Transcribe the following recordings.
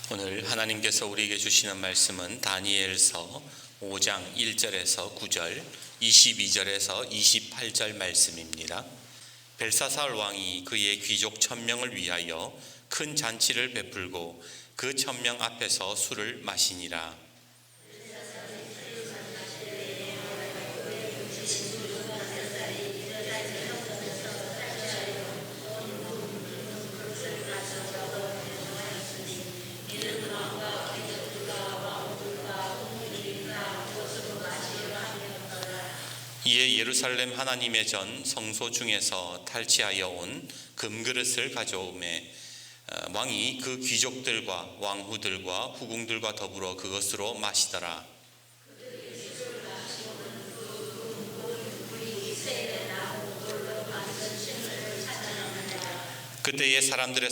오늘 하나님께서 우리에게 주시는 말씀은 다니엘서 5장 1절에서 9절, 22절에서 28절 말씀입니다. 벨사살 왕이 그의 귀족 1000명을 위하여 큰 잔치를 베풀고 그 1000명 앞에서 술을 마시니라. 이에 예루살렘 하나님의 전 성소 중에서 탈취하여 온 금그릇을 가져오매 왕이 그 귀족들과 왕후들과 후궁들과 더불어 그것으로 마시더라. 그때에 사람들의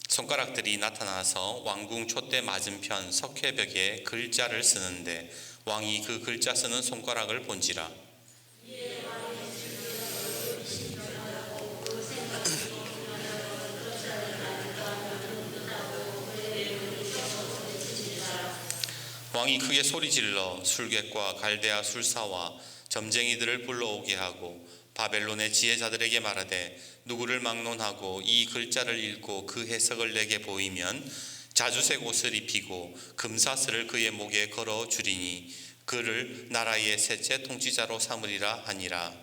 손가락들이 나타나서 왕궁 촛대 맞은편 석회벽에 글자를 쓰는데 왕이 그 글자 쓰는 손가락을 본지라. 왕이 크게 소리질러 술객과 갈대아 술사와 점쟁이들을 불러오게 하고 바벨론의 지혜자들에게 말하되 누구를 막론하고 이 글자를 읽고 그 해석을 내게 보이면 자주색 옷을 입히고 금사슬을 그의 목에 걸어 주리니 그를 나라의 셋째 통치자로 삼으리라 하니라.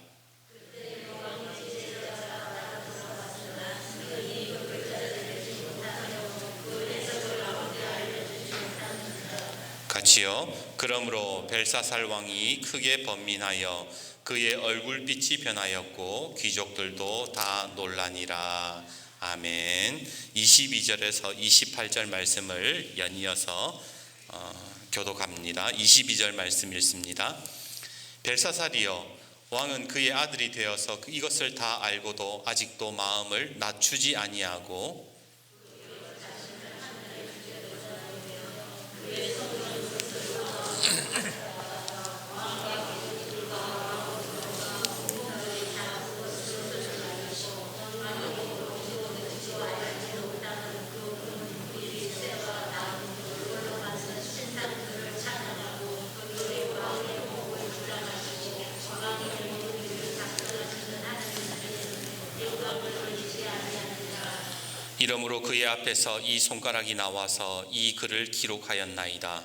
같이요. 그러므로 벨사살 왕이 크게 번민하여 그의 얼굴빛이 변하였고 귀족들도 다 놀라니라. 아멘. 22절에서 28절 말씀을 연이어서 교독합니다. 22절 말씀 읽습니다. 벨사살이여, 왕은 그의 아들이 되어서 이것을 다 알고도 아직도 마음을 낮추지 아니하고 이러므로 그의 앞에서 이 손가락이 나와서 이 글을 기록하였나이다.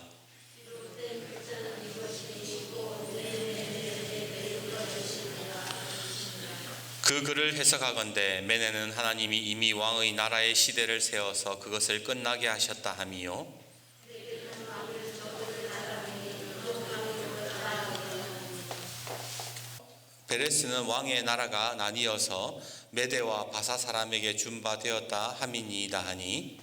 그 글을 해석하건대 메네는 하나님이 이미 왕의 나라의 시대를 세워서 그것을 끝나게 하셨다 함이요. 베레스는 왕의 나라가 나뉘어서 메대와 바사 사람에게 준 바 되었다 함이니이다 하니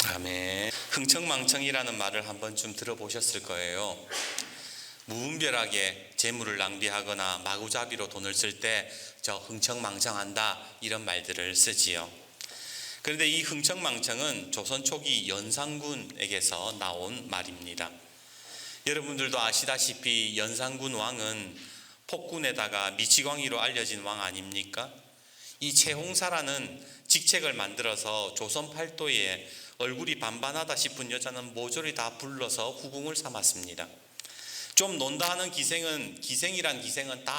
아멘. 흥청망청이라는 말을 한 번쯤 들어보셨을 거예요. 무분별하게 재물을 낭비하거나 마구잡이로 돈을 쓸 때 저 흥청망청한다 이런 말들을 쓰지요. 그런데 이 흥청망청은 조선 초기 연산군에게서 나온 말입니다. 여러분들도 아시다시피 연산군 왕은 폭군에다가 미치광이로 알려진 왕 아닙니까? 이 최홍사라는 직책을 만들어서 조선 팔도에 얼굴이 반반하다 싶은 여자는 모조리 다 불러서 후궁을 삼았습니다. 좀 논다 하는 기생이란 기생은 다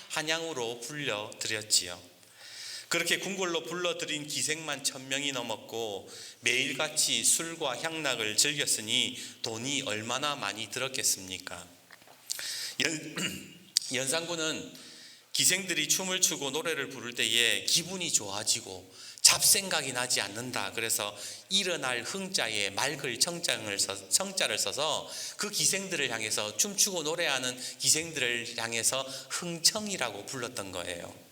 한양으로 불려드렸지요. 그렇게 궁궐로 불러들인 기생만 1000명이 넘었고 매일같이 술과 향락을 즐겼으니 돈이 얼마나 많이 들었겠습니까? 연산군은 기생들이 춤을 추고 노래를 부를 때에 기분이 좋아지고 잡생각이 나지 않는다. 그래서 일어날 흥자에 맑을 청자를 써서 그 기생들을 향해서 춤추고 노래하는 기생들을 향해서 흥청이라고 불렀던 거예요.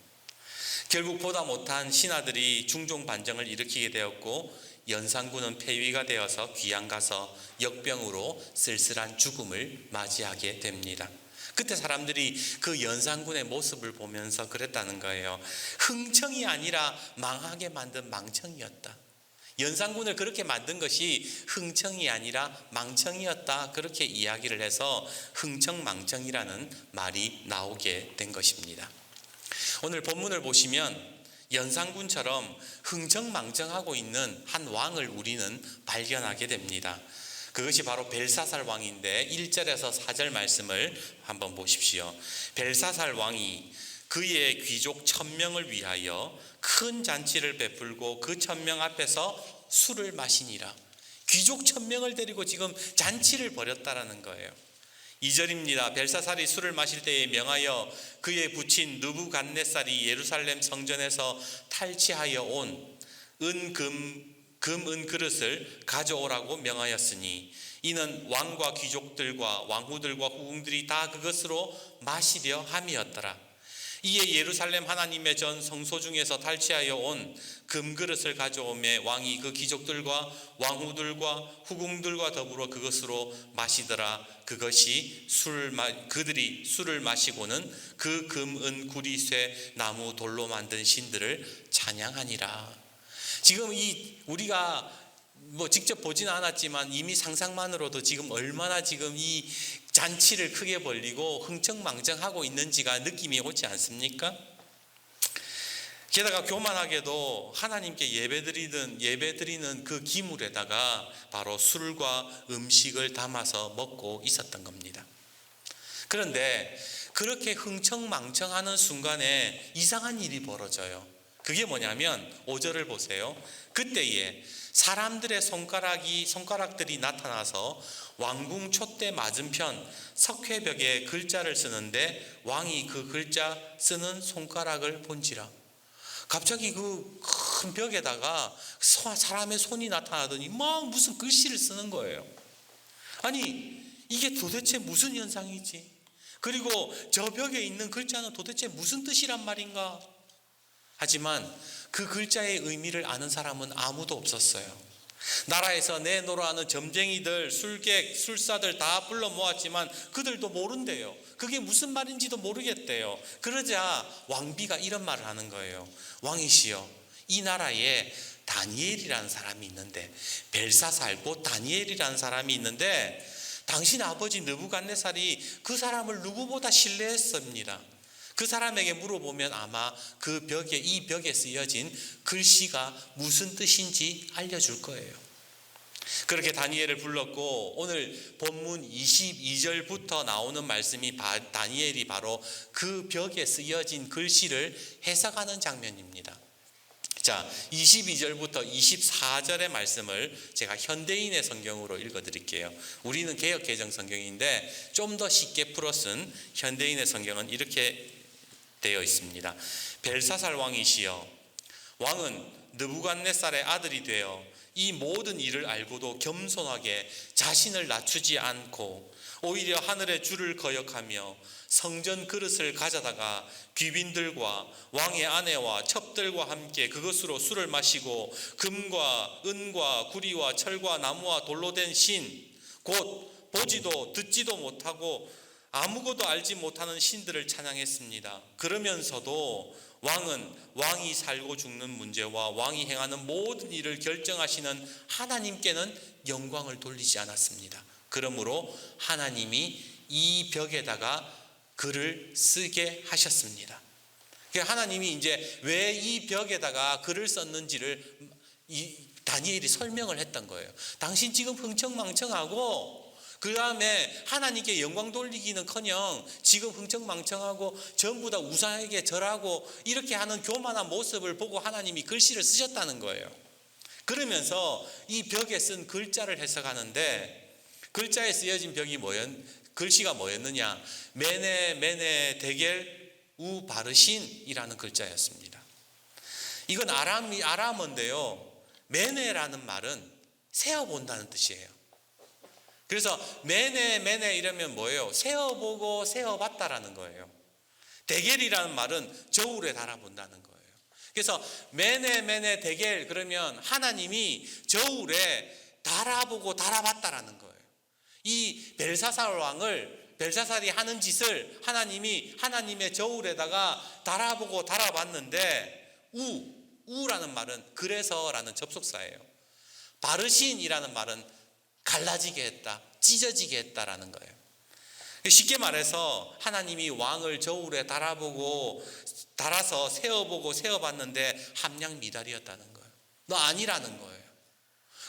결국 보다 못한 신하들이 중종 반정을 일으키게 되었고 연산군은 폐위가 되어서 귀양 가서 역병으로 쓸쓸한 죽음을 맞이하게 됩니다. 그때 사람들이 그 연산군의 모습을 보면서 그랬다는 거예요. 흥청이 아니라 망하게 만든 망청이었다. 연산군을 그렇게 만든 것이 흥청이 아니라 망청이었다, 그렇게 이야기를 해서 흥청망청이라는 말이 나오게 된 것입니다. 오늘 본문을 보시면 연산군처럼 흥청망청하고 있는 한 왕을 우리는 발견하게 됩니다. 그것이 바로 벨사살 왕인데 1절에서 4절 말씀을 한번 보십시오. 벨사살 왕이 그의 귀족 1000명을 위하여 큰 잔치를 베풀고 그 1000명 앞에서 술을 마시니라. 귀족 1000명을 데리고 지금 잔치를 벌였다라는 거예요. 2절입니다. 벨사살이 술을 마실 때에 명하여 그의 부친 느부갓네살이 예루살렘 성전에서 탈취하여 온 금, 은 그릇을 가져오라고 명하였으니 이는 왕과 귀족들과 왕후들과 후궁들이 다 그것으로 마시려 함이었더라. 이에 예루살렘 하나님의 전 성소 중에서 탈취하여 온 금그릇을 가져오매 왕이 그 귀족들과 왕후들과 후궁들과 더불어 그것으로 마시더라. 그것이 그들이 술을 마시고는 그 금, 은, 구리, 쇠, 나무, 돌로 만든 신들을 찬양하니라. 지금 우리가 직접 보지는 않았지만 이미 상상만으로도 지금 얼마나 지금 이 잔치를 크게 벌리고 흥청망청하고 있는지가 느낌이 오지 않습니까? 게다가 교만하게도 하나님께 예배드리는 그 기물에다가 바로 술과 음식을 담아서 먹고 있었던 겁니다. 그런데 그렇게 흥청망청하는 순간에 이상한 일이 벌어져요. 그게 뭐냐면 5절을 보세요. 그때에 사람들의 손가락들이 나타나서 왕궁 촛대 맞은편 석회벽에 글자를 쓰는데 왕이 그 글자 쓰는 손가락을 본지라. 갑자기 그 큰 벽에다가 사람의 손이 나타나더니 막 무슨 글씨를 쓰는 거예요. 아니, 이게 도대체 무슨 현상이지? 그리고 저 벽에 있는 글자는 도대체 무슨 뜻이란 말인가? 하지만 그 글자의 의미를 아는 사람은 아무도 없었어요. 나라에서 내노라하는 점쟁이들, 술객, 술사들 다 불러 모았지만 그들도 모른대요. 그게 무슨 말인지도 모르겠대요. 그러자 왕비가 이런 말을 하는 거예요. 왕이시여, 이 나라에 다니엘이라는 사람이 있는데, 벨사살 곧 다니엘이라는 사람이 있는데 당신 아버지 느부갓네살이 그 사람을 누구보다 신뢰했습니다. 그 사람에게 물어보면 아마 이 벽에 쓰여진 글씨가 무슨 뜻인지 알려줄 거예요. 그렇게 다니엘을 불렀고 오늘 본문 22절부터 나오는 말씀이 다니엘이 바로 그 벽에 쓰여진 글씨를 해석하는 장면입니다. 자, 22절부터 24절의 말씀을 제가 현대인의 성경으로 읽어드릴게요. 우리는 개역개정 성경인데 좀 더 쉽게 풀어 쓴 현대인의 성경은 이렇게 되어 있습니다. 벨사살 왕이시여, 왕은 느부갓네살의 아들이 되어 이 모든 일을 알고도 겸손하게 자신을 낮추지 않고 오히려 하늘의 주를 거역하며 성전 그릇을 가져다가 귀빈들과 왕의 아내와 첩들과 함께 그것으로 술을 마시고 금과 은과 구리와 철과 나무와 돌로 된 신, 곧 보지도 듣지도 못하고 아무것도 알지 못하는 신들을 찬양했습니다. 그러면서도 왕은 왕이 살고 죽는 문제와 왕이 행하는 모든 일을 결정하시는 하나님께는 영광을 돌리지 않았습니다. 그러므로 하나님이 이 벽에다가 글을 쓰게 하셨습니다. 하나님이 이제 왜 이 벽에다가 글을 썼는지를 다니엘이 설명을 했던 거예요. 당신 지금 흥청망청하고 그 다음에 하나님께 영광 돌리기는커녕 지금 흥청망청하고 전부 다 우상에게 절하고 이렇게 하는 교만한 모습을 보고 하나님이 글씨를 쓰셨다는 거예요. 그러면서 이 벽에 쓴 글자를 해석하는데 글자에 쓰여진 글씨가 뭐였느냐? 메네 메네 데겔 우 바르신이라는 글자였습니다. 이건 아람어인데요. 메네라는 말은 세어본다는 뜻이에요. 그래서 메네 이러면 뭐예요? 세어보고 세어봤다라는 거예요. 데겔이라는 말은 저울에 달아본다는 거예요. 그래서 메네 데겔 그러면 하나님이 저울에 달아보고 달아봤다라는 거예요. 이 벨사살이 하는 짓을 하나님이 하나님의 저울에다가 달아보고 달아봤는데 우라는 말은 그래서라는 접속사예요. 바르신이라는 말은 갈라지게 했다, 찢어지게 했다라는 거예요. 쉽게 말해서 하나님이 왕을 저울에 달아서 세어보고 세어봤는데 함량 미달이었다는 거예요. 너 아니라는 거예요.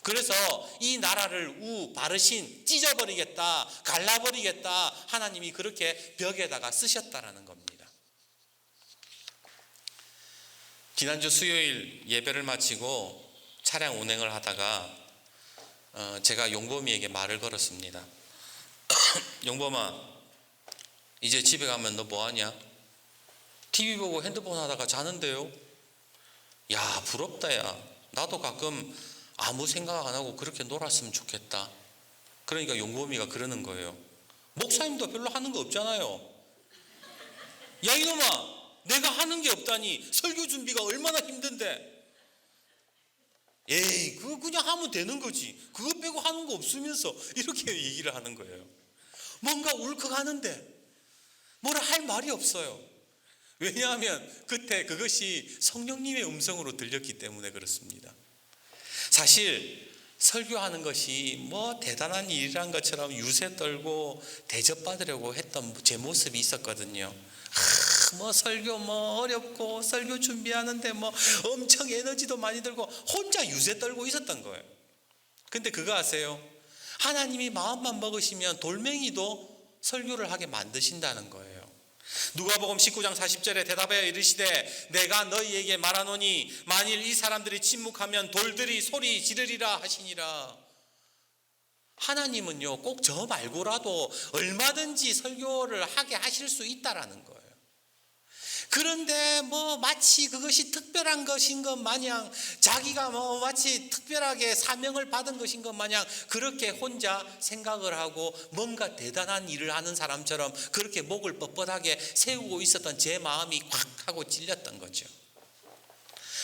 그래서 이 나라를 바르신, 찢어버리겠다, 갈라버리겠다, 하나님이 그렇게 벽에다가 쓰셨다라는 겁니다. 지난주 수요일 예배를 마치고 차량 운행을 하다가 제가 용범이에게 말을 걸었습니다. 용범아, 이제 집에 가면 너 뭐하냐? TV 보고 핸드폰 하다가 자는데요? 야, 부럽다 야. 나도 가끔 아무 생각 안 하고 그렇게 놀았으면 좋겠다. 그러니까 용범이가 그러는 거예요. 목사님도 별로 하는 거 없잖아요. 야 이놈아, 내가 하는 게 없다니. 설교 준비가 얼마나 힘든데. 에이, 그거 그냥 하면 되는 거지. 그거 빼고 하는 거 없으면서 이렇게 얘기를 하는 거예요. 뭔가 울컥하는데 뭐라 할 말이 없어요. 왜냐하면 그때 그것이 성령님의 음성으로 들렸기 때문에 그렇습니다. 사실 설교하는 것이 뭐 대단한 일이란 것처럼 유세 떨고 대접받으려고 했던 제 모습이 있었거든요. 뭐 설교 뭐 어렵고 설교 준비하는데 뭐 엄청 에너지도 많이 들고 혼자 유세 떨고 있었던 거예요. 근데 그거 아세요? 하나님이 마음만 먹으시면 돌멩이도 설교를 하게 만드신다는 거예요. 누가복음 19장 40절에 대답하여 이르시되 내가 너희에게 말하노니 만일 이 사람들이 침묵하면 돌들이 소리 지르리라 하시니라. 하나님은요 꼭 저 말고라도 얼마든지 설교를 하게 하실 수 있다라는 거예요. 그런데 뭐 마치 그것이 특별한 것인 것 마냥, 자기가 뭐 마치 특별하게 사명을 받은 것인 것 마냥 그렇게 혼자 생각을 하고 뭔가 대단한 일을 하는 사람처럼 그렇게 목을 뻣뻣하게 세우고 있었던 제 마음이 콱 하고 찔렸던 거죠.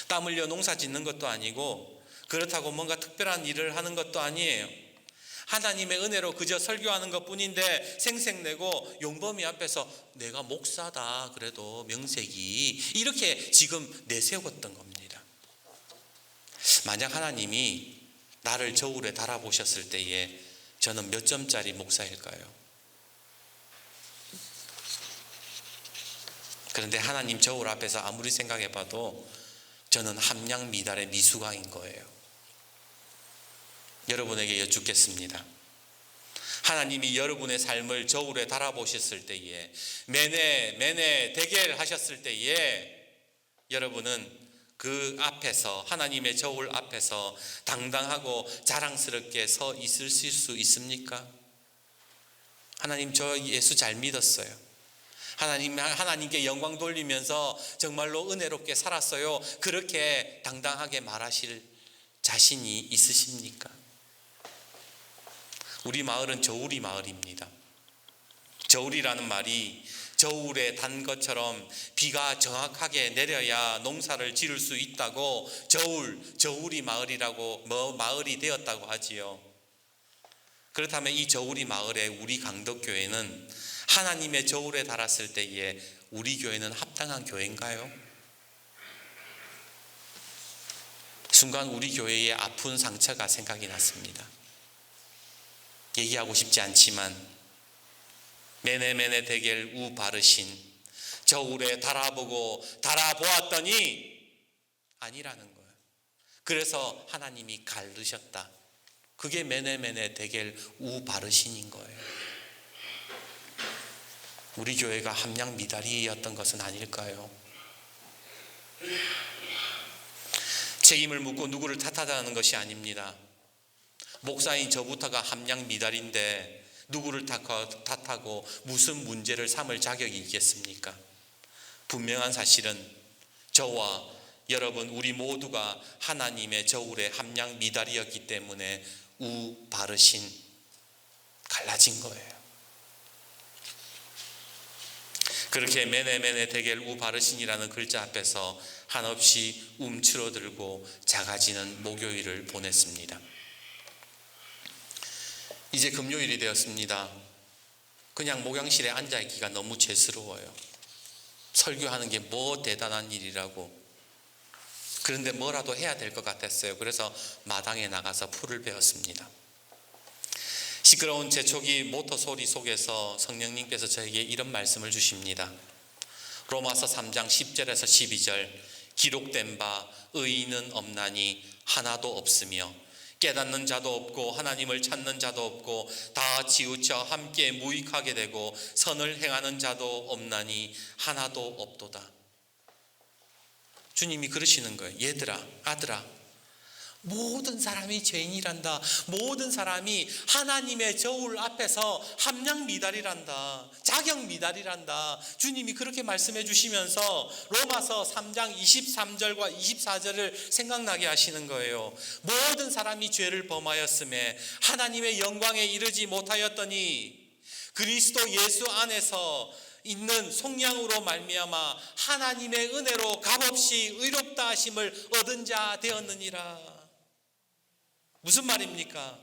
땀 흘려 농사 짓는 것도 아니고 그렇다고 뭔가 특별한 일을 하는 것도 아니에요. 하나님의 은혜로 그저 설교하는 것뿐인데 생색내고 용범이 앞에서 내가 목사다 그래도 명색이 이렇게 지금 내세웠던 겁니다. 만약 하나님이 나를 저울에 달아보셨을 때에 저는 몇 점짜리 목사일까요? 그런데 하나님 저울 앞에서 아무리 생각해봐도 저는 함량 미달의 미숙아인 거예요. 여러분에게 여쭙겠습니다. 하나님이 여러분의 삶을 저울에 달아보셨을 때에 매네 대결 하셨을 때에 여러분은 그 앞에서 하나님의 저울 앞에서 당당하고 자랑스럽게 서 있을 수 있습니까? 하나님 저 예수 잘 믿었어요. 하나님께 영광 돌리면서 정말로 은혜롭게 살았어요. 그렇게 당당하게 말하실 자신이 있으십니까? 우리 마을은 저울이 마을입니다. 저울이라는 말이 저울에 단 것처럼 비가 정확하게 내려야 농사를 지을 수 있다고 저울이 마을이라고 마을이 되었다고 하지요. 그렇다면 이 저울이 마을에 우리 강덕교회는 하나님의 저울에 달았을 때에 우리 교회는 합당한 교회인가요? 순간 우리 교회의 아픈 상처가 생각이 났습니다. 얘기하고 싶지 않지만 매네 대겔 우 바르신 저울에 달아보았더니 아니라는 거예요. 그래서 하나님이 가르셨다. 그게 매네 대겔 우 바르신인 거예요. 우리 교회가 함량 미달이었던 것은 아닐까요? 책임을 묻고 누구를 탓하자는 것이 아닙니다. 목사인 저부터가 함량 미달인데 누구를 탓하고 무슨 문제를 삼을 자격이 있겠습니까? 분명한 사실은 저와 여러분 우리 모두가 하나님의 저울에 함량 미달이었기 때문에 바르신 갈라진 거예요. 그렇게 매네 대겔 바르신이라는 글자 앞에서 한없이 움츠러들고 작아지는 목요일을 보냈습니다. 이제 금요일이 되었습니다. 그냥 목양실에 앉아있기가 너무 죄스러워요. 설교하는 게 뭐 대단한 일이라고. 그런데 뭐라도 해야 될 것 같았어요. 그래서 마당에 나가서 풀을 베었습니다. 시끄러운 재촉이 모터 소리 속에서 성령님께서 저에게 이런 말씀을 주십니다. 로마서 3장 10절에서 12절, 기록된 바 의인은 없나니 하나도 없으며 깨닫는 자도 없고 하나님을 찾는 자도 없고 다 치우쳐 함께 무익하게 되고 선을 행하는 자도 없나니 하나도 없도다. 주님이 그러시는 거예요. 얘들아, 아들아, 모든 사람이 죄인이란다. 모든 사람이 하나님의 저울 앞에서 함량 미달이란다. 자격 미달이란다. 주님이 그렇게 말씀해 주시면서 로마서 3장 23절과 24절을 생각나게 하시는 거예요. 모든 사람이 죄를 범하였음에 하나님의 영광에 이르지 못하였더니 그리스도 예수 안에서 있는 속량으로 말미암아 하나님의 은혜로 값없이 의롭다 하심을 얻은 자 되었느니라. 무슨 말입니까?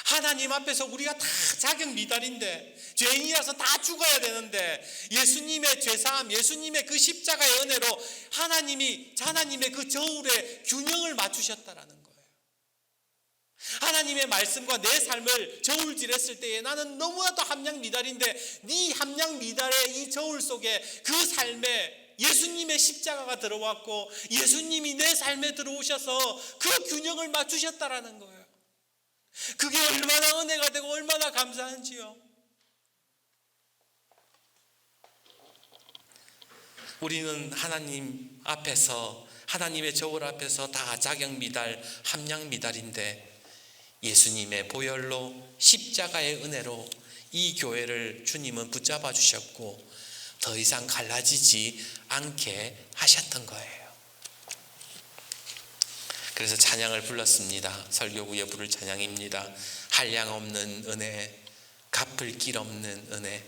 하나님 앞에서 우리가 다 자격 미달인데, 죄인이라서 다 죽어야 되는데, 예수님의 죄사함, 예수님의 그 십자가의 은혜로 하나님의 그 저울에 균형을 맞추셨다라는 거예요. 하나님의 말씀과 내 삶을 저울질했을 때에 나는 너무나도 함량 미달인데, 네 함량 미달의 이 저울 속에 그 삶에 예수님의 십자가가 들어왔고 예수님이 내 삶에 들어오셔서 그 균형을 맞추셨다라는 거예요. 그게 얼마나 은혜가 되고 얼마나 감사한지요. 우리는 하나님 앞에서, 하나님의 저울 앞에서 다 자격 미달, 함량 미달인데 예수님의 보혈로 십자가의 은혜로 이 교회를 주님은 붙잡아 주셨고 더 이상 갈라지지 않게 하셨던 거예요. 그래서 찬양을 불렀습니다. 설교구에 부를 찬양입니다. 한량 없는 은혜, 갚을 길 없는 은혜,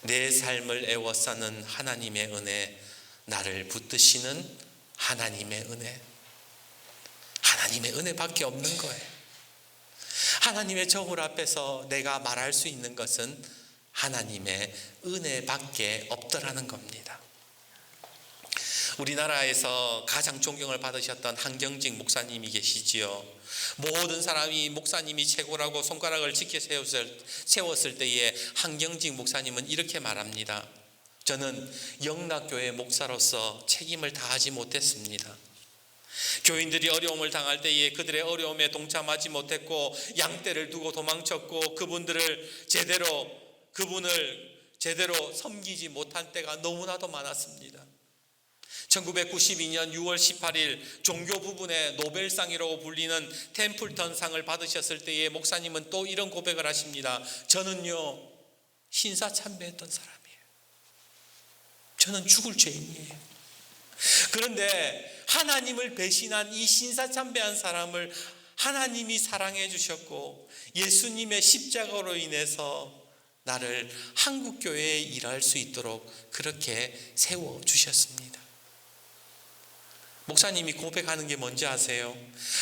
내 삶을 애워싸는 하나님의 은혜, 나를 붙드시는 하나님의 은혜. 하나님의 은혜밖에 없는 거예요. 하나님의 저울 앞에서 내가 말할 수 있는 것은 하나님의 은혜밖에 없더라는 겁니다. 우리나라에서 가장 존경을 받으셨던 한경직 목사님이 계시지요. 모든 사람이 목사님이 최고라고 손가락을 지켜 세웠을 때에 한경직 목사님은 이렇게 말합니다. 저는 영락교회 목사로서 책임을 다하지 못했습니다. 교인들이 어려움을 당할 때에 그들의 어려움에 동참하지 못했고 양떼를 두고 도망쳤고 그분을 제대로 섬기지 못한 때가 너무나도 많았습니다. 1992년 6월 18일 종교 부분의 노벨상이라고 불리는 템플턴상을 받으셨을 때에 목사님은 또 이런 고백을 하십니다. 저는요 신사참배했던 사람이에요. 저는 죽을 죄인이에요. 그런데 하나님을 배신한 이 신사참배한 사람을 하나님이 사랑해 주셨고 예수님의 십자가로 인해서 나를 한국교회에 일할 수 있도록 그렇게 세워주셨습니다. 목사님이 고백하는 게 뭔지 아세요?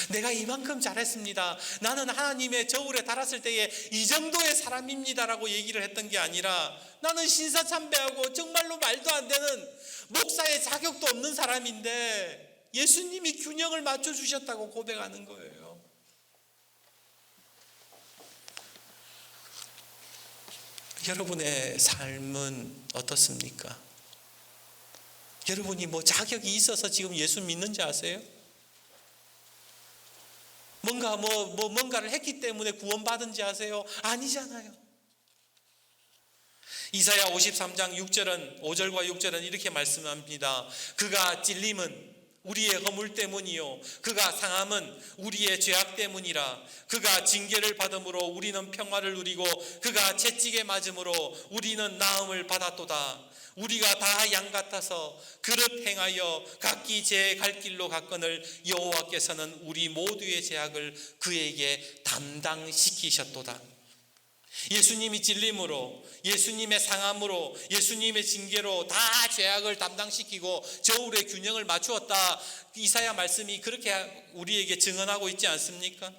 내가 이만큼 잘했습니다. 나는 하나님의 저울에 달았을 때에 이 정도의 사람입니다라고 얘기를 했던 게 아니라 나는 신사참배하고 정말로 말도 안 되는 목사의 자격도 없는 사람인데 예수님이 균형을 맞춰주셨다고 고백하는 거예요. 여러분의 삶은 어떻습니까? 여러분이 뭐 자격이 있어서 지금 예수 믿는지 아세요? 뭔가를 했기 때문에 구원받은지 아세요? 아니잖아요. 이사야 53장 5절과 6절은 이렇게 말씀합니다. 그가 찔림은 우리의 허물 때문이요 그가 상함은 우리의 죄악 때문이라. 그가 징계를 받음으로 우리는 평화를 누리고 그가 채찍에 맞음으로 우리는 나음을 받았도다. 우리가 다 양 같아서 그릇 행하여 각기 제 갈 길로 갔거늘 여호와께서는 우리 모두의 죄악을 그에게 담당시키셨도다. 예수님이 찔림으로, 예수님의 상함으로, 예수님의 징계로 다 죄악을 담당시키고 저울의 균형을 맞추었다. 이사야 말씀이 그렇게 우리에게 증언하고 있지 않습니까?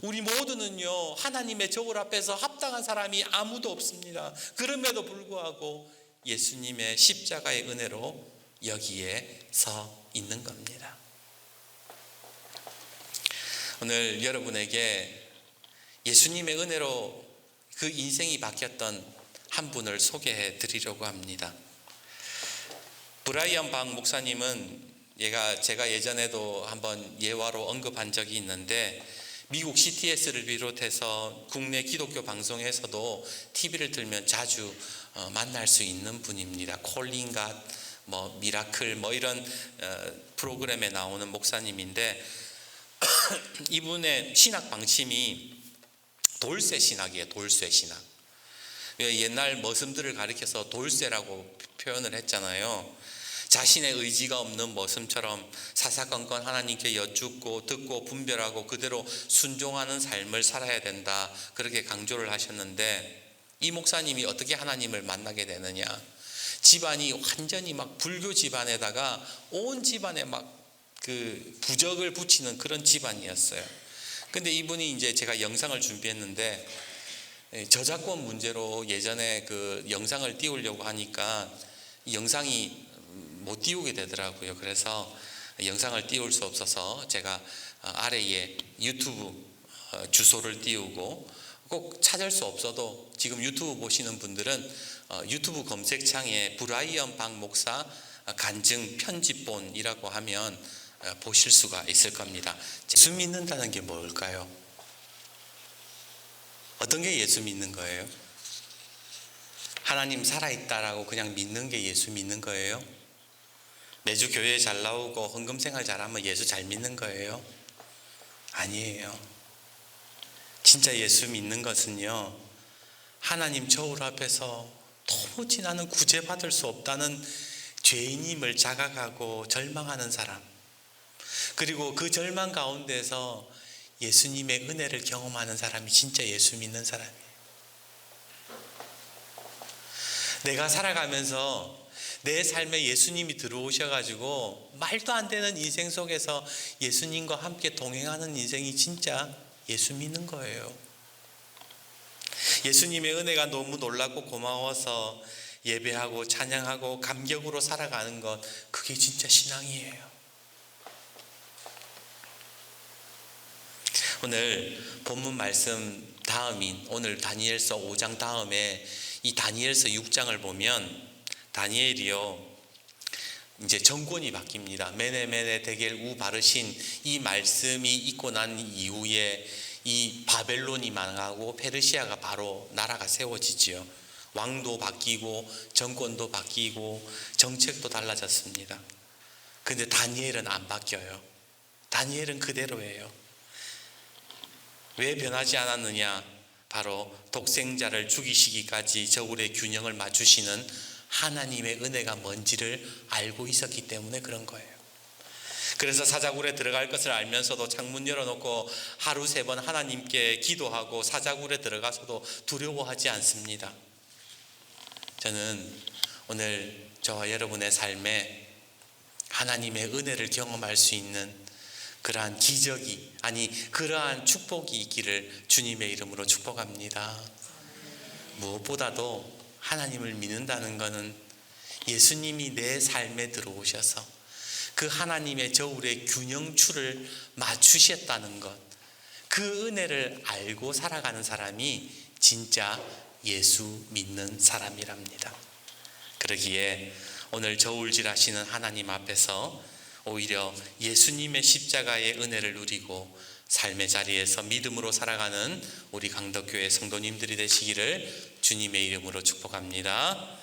우리 모두는요 하나님의 저울 앞에서 합당한 사람이 아무도 없습니다. 그럼에도 불구하고 예수님의 십자가의 은혜로 여기에 서 있는 겁니다. 오늘 여러분에게 예수님의 은혜로 그 인생이 바뀌었던 한 분을 소개해 드리려고 합니다. 브라이언 박 목사님은 제가 예전에도 한번 예화로 언급한 적이 있는데, 미국 CTS를 비롯해서 국내 기독교 방송에서도 TV를 틀면 자주 만날 수 있는 분입니다. 콜링 갓, 미라클 이런 프로그램에 나오는 목사님인데, 이분의 신학 방침이 돌쇠 신학이에요. 돌쇠 신학. 옛날 머슴들을 가리켜서 돌쇠라고 표현을 했잖아요. 자신의 의지가 없는 머슴처럼 사사건건 하나님께 여쭙고 듣고 분별하고 그대로 순종하는 삶을 살아야 된다, 그렇게 강조를 하셨는데, 이 목사님이 어떻게 하나님을 만나게 되느냐, 집안이 완전히 불교 집안에다가 온 집안에 그 부적을 붙이는 그런 집안이었어요. 근데 이분이 이제 제가 영상을 준비했는데, 저작권 문제로 예전에 그 영상을 띄우려고 하니까 이 영상이 못 띄우게 되더라고요. 그래서 영상을 띄울 수 없어서 제가 아래에 유튜브 주소를 띄우고, 꼭 찾을 수 없어도 지금 유튜브 보시는 분들은 유튜브 검색창에 브라이언 박 목사 간증 편집본이라고 하면 보실 수가 있을 겁니다. 예수 믿는다는 게 뭘까요? 어떤 게 예수 믿는 거예요? 하나님 살아있다라고 그냥 믿는 게 예수 믿는 거예요? 매주 교회 잘 나오고 헌금 생활 잘하면 예수 잘 믿는 거예요? 아니에요. 진짜 예수 믿는 것은요, 하나님 저울 앞에서 도무지 나는 구제받을 수 없다는 죄인임을 자각하고 절망하는 사람, 그리고 그 절망 가운데서 예수님의 은혜를 경험하는 사람이 진짜 예수 믿는 사람이에요. 내가 살아가면서 내 삶에 예수님이 들어오셔가지고 말도 안 되는 인생 속에서 예수님과 함께 동행하는 인생이 진짜 예수 믿는 거예요. 예수님의 은혜가 너무 놀랍고 고마워서 예배하고 찬양하고 감격으로 살아가는 것, 그게 진짜 신앙이에요. 오늘 본문 말씀 다음인 오늘 다니엘서 5장 다음에 이 다니엘서 6장을 보면, 다니엘이요 이제 정권이 바뀝니다. 메네 데겔 우 바르신 이 말씀이 있고 난 이후에 이 바벨론이 망하고 페르시아가 바로 나라가 세워지지요. 왕도 바뀌고 정권도 바뀌고 정책도 달라졌습니다. 근데 다니엘은 안 바뀌어요. 다니엘은 그대로예요. 왜 변하지 않았느냐? 바로 독생자를 죽이시기까지 저울의 균형을 맞추시는 하나님의 은혜가 뭔지를 알고 있었기 때문에 그런 거예요. 그래서 사자굴에 들어갈 것을 알면서도 창문 열어놓고 하루 3번 하나님께 기도하고 사자굴에 들어가서도 두려워하지 않습니다. 저는 오늘 저와 여러분의 삶에 하나님의 은혜를 경험할 수 있는 그러한 기적이, 그러한 축복이 있기를 주님의 이름으로 축복합니다. 무엇보다도 하나님을 믿는다는 것은 예수님이 내 삶에 들어오셔서 그 하나님의 저울의 균형추를 맞추셨다는 것, 그 은혜를 알고 살아가는 사람이 진짜 예수 믿는 사람이랍니다. 그러기에 오늘 저울질하시는 하나님 앞에서 오히려 예수님의 십자가의 은혜를 누리고 삶의 자리에서 믿음으로 살아가는 우리 강덕교회 성도님들이 되시기를 주님의 이름으로 축복합니다.